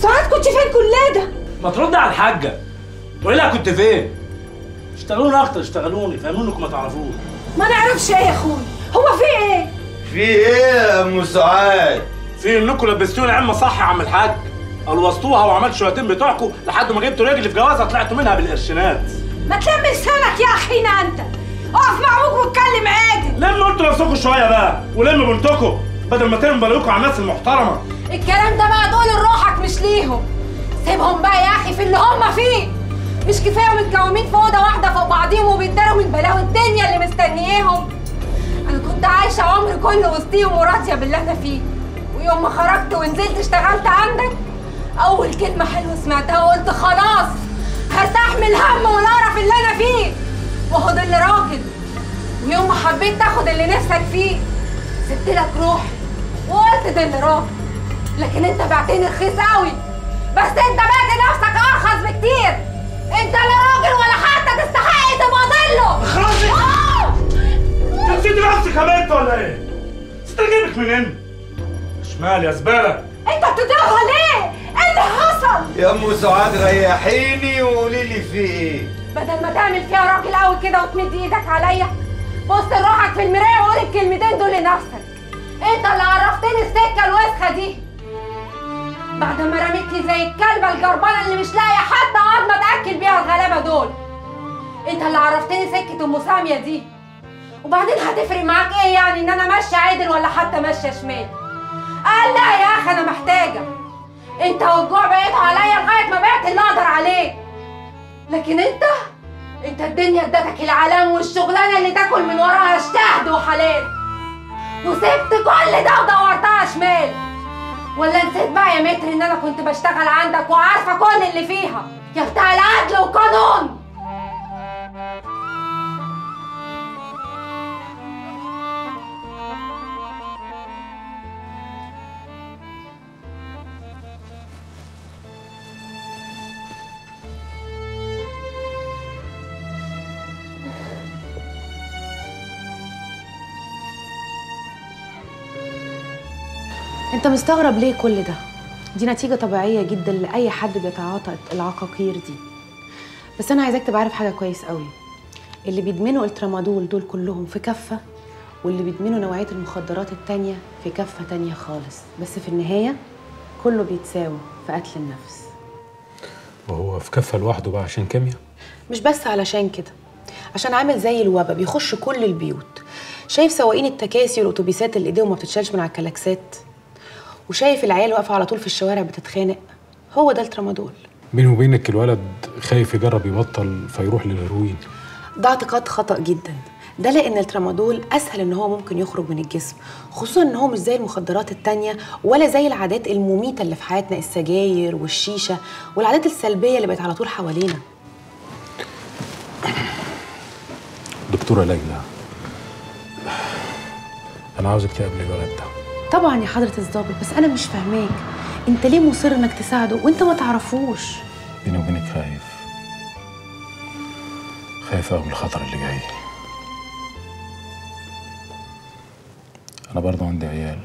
سعاد كنت فين كل ده؟ ما ترد على الحاجه. قولي لها كنت فين؟ اشتغلوني اكتر، اشتغلوني، فهموني انكم ما تعرفوش. ما نعرفش ايه يا اخوي؟ هو في ايه؟ في ايه يا ام سعاد؟ في انكم لبستوني عمه صح يا عم الحاج. الوسطوها وعملت شويتين بتوعكم لحد ما جبتوا رجلي في جوازه طلعتوا منها بالقرشينات. ما تلم لسانك يا اخينا انت. اقف مع ابوك واتكلم عادل. لموا انتوا نفسكم شويه بقى، ولموا بنتكم بدل ما ترموا بالكم على الناس المحترمه. الكلام ده بقى تقول لروحك مش ليهم. سيبهم بقى يا اخي في اللي هم فيه. مش كفايه متكومين في اوضه واحده فوق بعضيهم وبيتداروا من بلاوي الدنيا اللي مستنياهم. انا كنت عايشه عمري كله وسطيهم وراضيه باللي انا فيه، ويوم ما خرجت ونزلت اشتغلت عندك اول كلمه حلوه سمعتها وقلت خلاص هرتاح من الهم والقرف اللي انا فيه وهو ده اللي راكد. ويوم ما حبيت تاخد اللي نفسك فيه سبت لك روحي وقلت ده اللي راكد. لكن انت بعتني رخيص قوي، بس انت بعت نفسك ارخص بكتير. انت لا راجل ولا حتى تستحق تبقى ضله. اخرسي! انت نسيتي نفسك يا بنت ولا ايه؟ نسيت اجيبك منين؟ شمال يا زباله. انت بتضربها ليه؟ ايه اللي حصل؟ يا ام سعاد ريحيني وقولي لي في ايه؟ بدل ما تعمل فيها راجل قوي كده وتمد ايدك عليا، بص لروحك في المرايه وقول الكلمتين دول لنفسك. انت اللي عرفتني السكه الوسخه دي بعد ما رميتني زي الكلبه الجربانه اللي مش لاقيه حتى عظمه تاكل بيها الغلابه دول. انت اللي عرفتني سكه ام ساميه دي. وبعدين هتفرق معاك ايه يعني ان انا ماشيه عدل ولا حتى ماشيه شمال؟ قال لا يا اخي انا محتاجه. انت والجوع بقيتوا عليا لغايه ما بعت اللي اقدر عليه. لكن انت الدنيا ادتك العلام والشغلانه اللي تاكل من وراها اجتهد وحلال، وسبت كل ده ودورتها شمال. ولا نسيت بقى يا متر ان انا كنت بشتغل عندك وعارفه كل اللي فيها يا بتاع العدل والقانون؟ انت مستغرب ليه كل ده؟ دي نتيجة طبيعية جدا لأي حد بيتعاطى العقاقير دي. بس أنا عايزاك تبقى عارف حاجة كويس قوي. اللي بيدمنوا الترامادول دول كلهم في كفة، واللي بيدمنوا نوعية المخدرات التانية في كفة تانية خالص. بس في النهاية كله بيتساوى في قتل النفس. وهو في كفة لوحده بقى عشان كيمياء؟ مش بس علشان كده، عشان عامل زي الوبا بيخش كل البيوت. شايف سواقين التكاسي والأتوبيسات اللي إيديهم ما بتتشالش من على الكلاكسات؟ وشايف العيال واقفه على طول في الشوارع بتتخانق؟ هو ده الترامادول. بيني وبينك الولد خايف يجرب يبطل فيروح للهيروين. ده اعتقاد خطأ جدا. ده لأن الترامادول أسهل إن هو ممكن يخرج من الجسم، خصوصا إن هو مش زي المخدرات التانية ولا زي العادات المميتة اللي في حياتنا، السجاير والشيشة والعادات السلبية اللي بقت على طول حوالينا. دكتورة ليلى، أنا عاوزك تقابلي الولد ده. طبعا يا حضرة الضابط، بس أنا مش فاهماك. أنت ليه مصر إنك تساعده وأنت ما تعرفوش؟ بيني وبينك خايف أوي من الخطر اللي جاي. أنا برضه عندي عيال